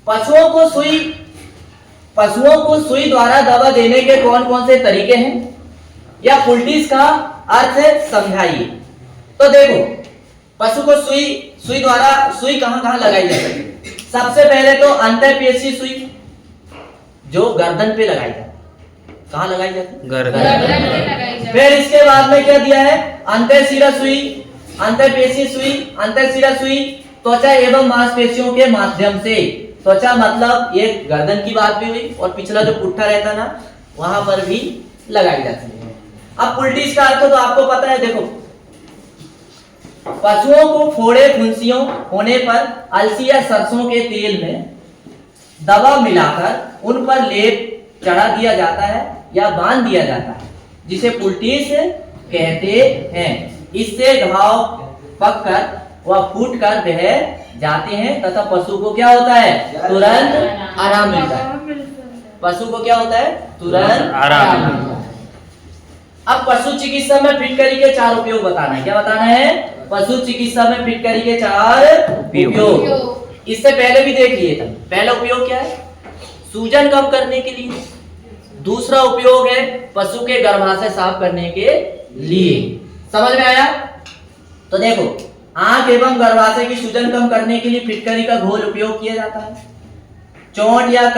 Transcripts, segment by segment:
पशुओं को सुई द्वारा दवा देने के कौन कौन से तरीके हैं या फुलटीज का अर्थ समझाइए। तो देखो, पशु को सुई द्वारा सुई कहां लगाई जा सकती है। सबसे पहले तो अंतःपेशी सुई जो गर्दन पे लगाई जाती है। कहां लगाई जाती है? गर्दन। फिर इसके बाद में क्या दिया है? अंतःशिरा सुई, अंतःपेशी सुई, अंतःशिरा सुई त्वचा एवं मांसपेशियों के माध्यम से। त्वचा मतलब ये गर्दन की बात भी हुई और पिछला जो पुट्ठा रहता ना वहां पर भी लगाई जाती है। अब फुलटीज का अर्थ तो आपको पता है। देखो, पशुओं को फोड़े फुंसियों होने पर अलसी या सरसों के तेल में दवा मिलाकर उन पर लेप चढ़ा दिया जाता है या बांध दिया जाता है, जिसे फुलटीज कहते हैं। इससे घाव पककर व फूट कर बह जाते हैं तथा पशु को क्या होता है? तुरंत आराम मिलता है। पशु को क्या होता है? तुरंत आराम मिलता है। अब पशु चिकित्सा में फिटकरी के 4 उपयोग बताना है। क्या बताना है? पशु चिकित्सा में फिटकरी के 4 उपयोग। इससे पहले भी देख लिए था। पहला उपयोग क्या है? सूजन कम करने के लिए। दूसरा उपयोग है पशु के गर्भाशय साफ करने के लिए। समझ में आया? तो देखो, आंख एवं गर्भाशय की सूजन कम करने के लिए फिटकरी का घोल उपयोग किया जाता है। चोट या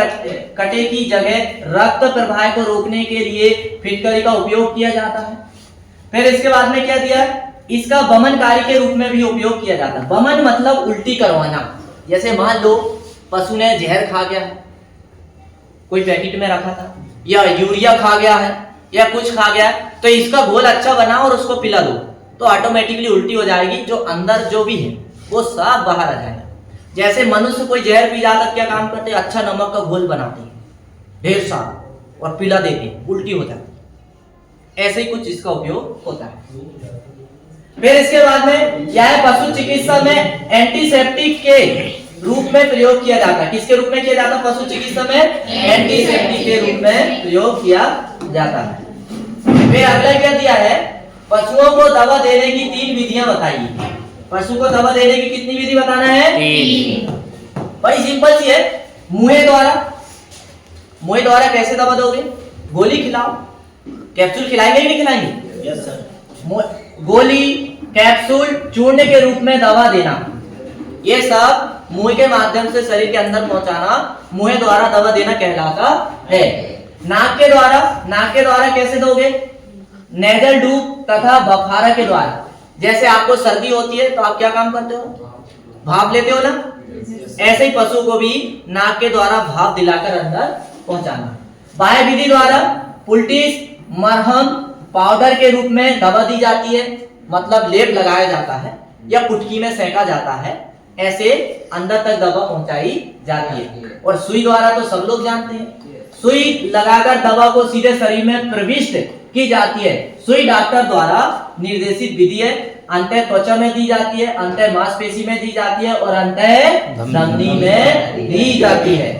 कटे की जगह रक्त प्रवाह को रोकने के लिए फिटकरी का उपयोग किया जाता है। फिर इसके बाद में क्या दिया? इसका वमनकारी के रूप में भी उपयोग किया जाता है। वमन मतलब उल्टी करवाना। जैसे मान लो पशु ने जहर खा गया है, कोई पैकेट में रखा था, या यूरिया खा गया है या कुछ खा गया है, तो इसका घोल अच्छा बना और उसको पिला दो तो ऑटोमेटिकली उल्टी हो जाएगी। जो अंदर जो भी है वो सब बाहर आ जाएगा। जैसे मनुष्य कोई जहर पी जाता क्या काम करते हैं? अच्छा नमक का घोल बनाते हैं ढेर सारा और पिला देते हैं, उल्टी हो जाती। ऐसे ही कुछ इसका उपयोग होता है। फिर इसके बाद में यह पशु चिकित्सा में एंटीसेप्टिक के रूप में प्रयोग किया जाता है। किसके रूप में किया जाता है? पशु चिकित्सा में एंटीसेप्टिक के रूप में प्रयोग किया जाता है। फिर अगला क्या दिया है? पशुओं को दवा देने की 3 विधियां बताइए। पशु को दवा देने की कितनी विधि बताना है? 3। बड़ी सिंपल सी है। मुंह द्वारा कैसे दवा दोगे? गोली खिलाओ, कैप्सूल खिलाएंगे कि नहीं खिलाएंगे? Yes sir. गोली, कैप्सूल, चूर्ण के रूप में दवा देना, ये सब मुंह के माध्यम से शरीर के अंदर पहुंचाना मुंह द्वारा दवा देना कहलाता है। नाक के द्वारा कैसे दोगे? नेजल ट्यूब तथा बफारा के द्वारा। जैसे आपको सर्दी होती है तो आप क्या काम करते हो? भाप लेते हो ना? ऐसे ही पशु को भी नाक के द्वारा भाप दिलाकर अंदर पहुंचाना। बाह्य विधि द्वारा फुलटीज, मरहम, पाउडर के रूप में दवा दी जाती है, मतलब लेप लगाया जाता है या पुटकी में सेका जाता है। ऐसे अंदर तक दवा पहुंचाई जाती है। और सुई द्वारा तो सब लोग जानते हैं, सुई लगाकर दवा को सीधे शरीर में प्रविष्ट की जाती है। सुई डॉक्टर द्वारा निर्देशित विधि है। अंतः त्वचा में दी जाती है, अंतः मांसपेशी में दी जाती है और अंतः धमनी में दी जाती है।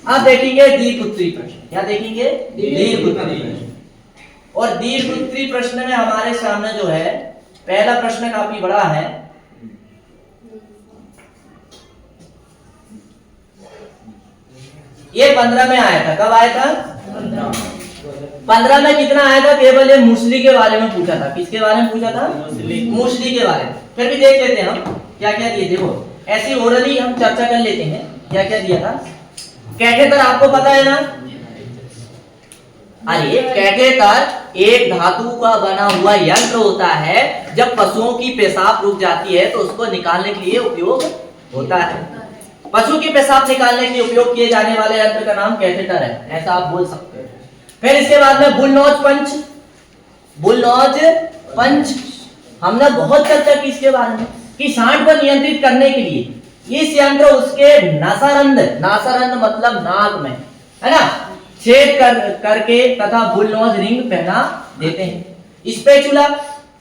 अब देखेंगे दीर्घउत्तरी प्रश्न। क्या देखेंगे? दीर्घउत्तरी प्रश्न। और दीर्घउत्तरी प्रश्न में हमारे सामने जो है पहला प्रश्न काफी बड़ा है। ये 15 में आया था। कब आया था? 15 में कितना आया था? केवल ये मूसली के बारे में पूछा था। किसके बारे में पूछा था? मूसली के बारे में। फिर भी देख लेते हैं हम क्या क्या दिए। देखो, ऐसी ओरली हम चर्चा कर लेते हैं क्या क्या दिया था। कैथेटर आपको पता है ना? अरे कैथेटर एक धातु का बना हुआ यंत्र होता है। जब पशुओं की पेशाब रुक जाती है तो उसको निकालने के लिए उपयोग होता है। पशु की पेशाब निकालने के लिए उपयोग किए जाने वाले यंत्र का नाम कैथेटर है, ऐसा आप बोल सकते हैं। फिर इसके बाद में बुलनोज पंच हमने बहुत चर्चा की इसके बारे में कि सांड को नियंत्रित करने के लिए इस यंत्र उसके नासारंध मतलब नाक में, है ना, छेद करके तथा बुलनोज रिंग पहना देते हैं।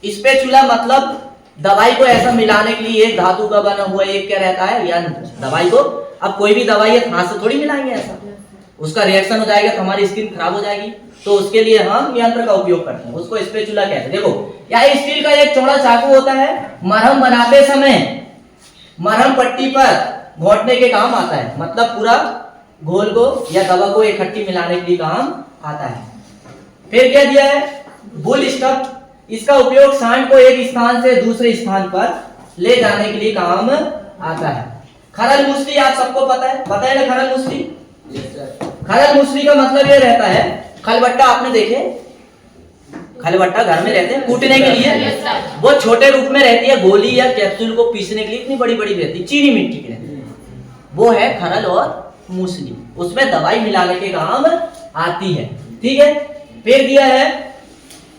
स्पेचुला मतलब दवाई को ऐसा मिलाने के लिए एक धातु का बना हुआ एक क्या रहता है? यंत्र। दवाई को, अब कोई भी दवाई है हाथ से थोड़ी मिलाएंगे, ऐसा उसका रिएक्शन हो जाएगा तो हमारी स्किन खराब हो जाएगी। तो उसके लिए हम यंत्र का उपयोग करते हैं, उसको स्पेचुला कहते हैं। देखो, यह स्टील का एक चौड़ा चाकू होता है। मरहम बनाते समय मरहम पट्टी पर घोटने के काम आता है, मतलब पूरा घोल को या दवा को इकट्ठी मिलाने के लिए काम आता है। फिर क्या दिया है, बुल स्टफ, इसका उपयोग सांड को एक स्थान से दूसरे स्थान पर ले जाने के लिए काम आता है। खरल मूसली आप सबको पता है ना खरल मूसली? खरल मूसली का मतलब ये रहता है, खलबट्टा आपने देखे, खलबट्टा घर में रहते हैं कूटने के लिए, वो छोटे रूप में रहती है, गोली या कैप्सूल को पीसने के लिए इतनी बड़ी बड़ी रहती है, चीनी मिट्टी की रहती है, वो है खरल और मूसली, उसमें दवाई मिलाने के काम आती है। ठीक है, फिर दिया है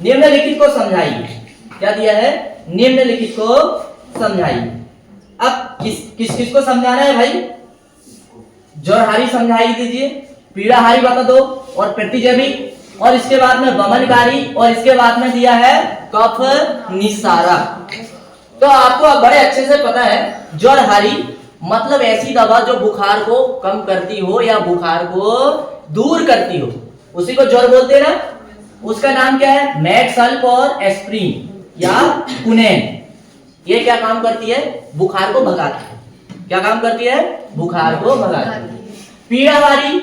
निम्नलिखित को समझाइए। क्या दिया है, निम्नलिखित को समझाइए। अब किस को समझाना है भाई? जौहरी समझाई दीजिए, पीड़ाहारी बता दो, और प्रतिजैविक, और इसके बाद में वमनकारी, और इसके बाद में दिया है कफ निस्सारक। तो आपको अब बड़े अच्छे से पता है जौहरी मतलब ऐसी दवा जो बुखार को कम करती हो या बुखार को दूर करती हो, उसी को ज्वर बोलते हैं ना। उसका नाम क्या है, मैक्सल्फ और एस्प्रिन या कुनेन। ये क्या काम करती है, बुखार को भगाती है। क्या काम करती है, बुखार को भगाती है। पीड़ाहारी,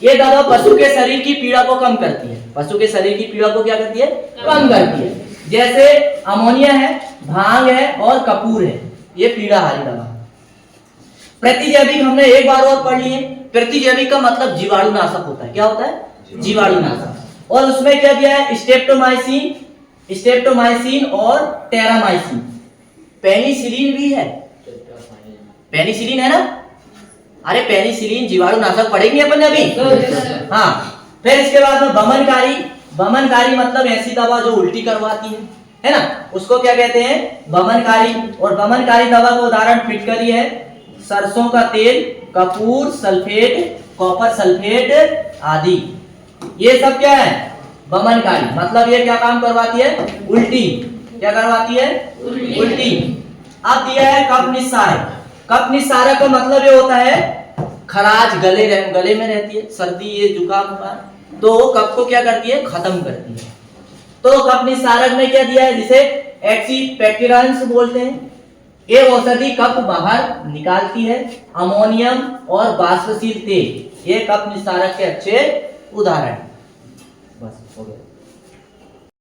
ये दवा पशु के शरीर की पीड़ा को कम करती है, पशु के शरीर की पीड़ा को क्या करती है, कम करती है। जैसे अमोनिया है, भांग है और कपूर है, ये पीड़ाहारी दवा। प्रतिजैविक हमने एक बार और पढ़ लिए, प्रतिजैविक का मतलब जीवाणुनाशक होता है। क्या होता है, जीवाणुनाशक। और उसमें क्या दिया है, स्ट्रेप्टोमाइसिन और टेरामाइसिन। पेनिसिलिन भी है, पेनिसिलिन है ना, अरे पेनिसिलिन जीवाणुनाशक पढ़ेंगे अपन अभी। हाँ, फिर इसके बाद में वमनकारी। वमनकारी मतलब ऐसी दवा जो उल्टी करवाती है ना, उसको क्या कहते हैं, वमनकारी। और वमनकारी दवा का उदाहरण फिटकरी है, सरसों का तेल, कपूर सल्फेट, कॉपर सल्फेट आदि। ये सब क्या है, वमनकारी, मतलब ये क्या काम करवाती है, उल्टी। क्या करवाती है, उल्टी। अब दिया है कफ निस्सारक। कफ निस्सारक का मतलब ये होता है, खराज गले में रहती है, सर्दी ये जुकाम हुआ तो कफ को क्या करती है, खत्म करती है। तो कफ निस्सारक में क्या दिया है, जिसे एक्सीपेक्टेरेंस बोलते हैं। ये औषधि कफ बाहर निकालती है। अमोनियम और वाष्पशील तेल, ये कफ निस्सारक के अच्छे उदाहरण। बस हो गया।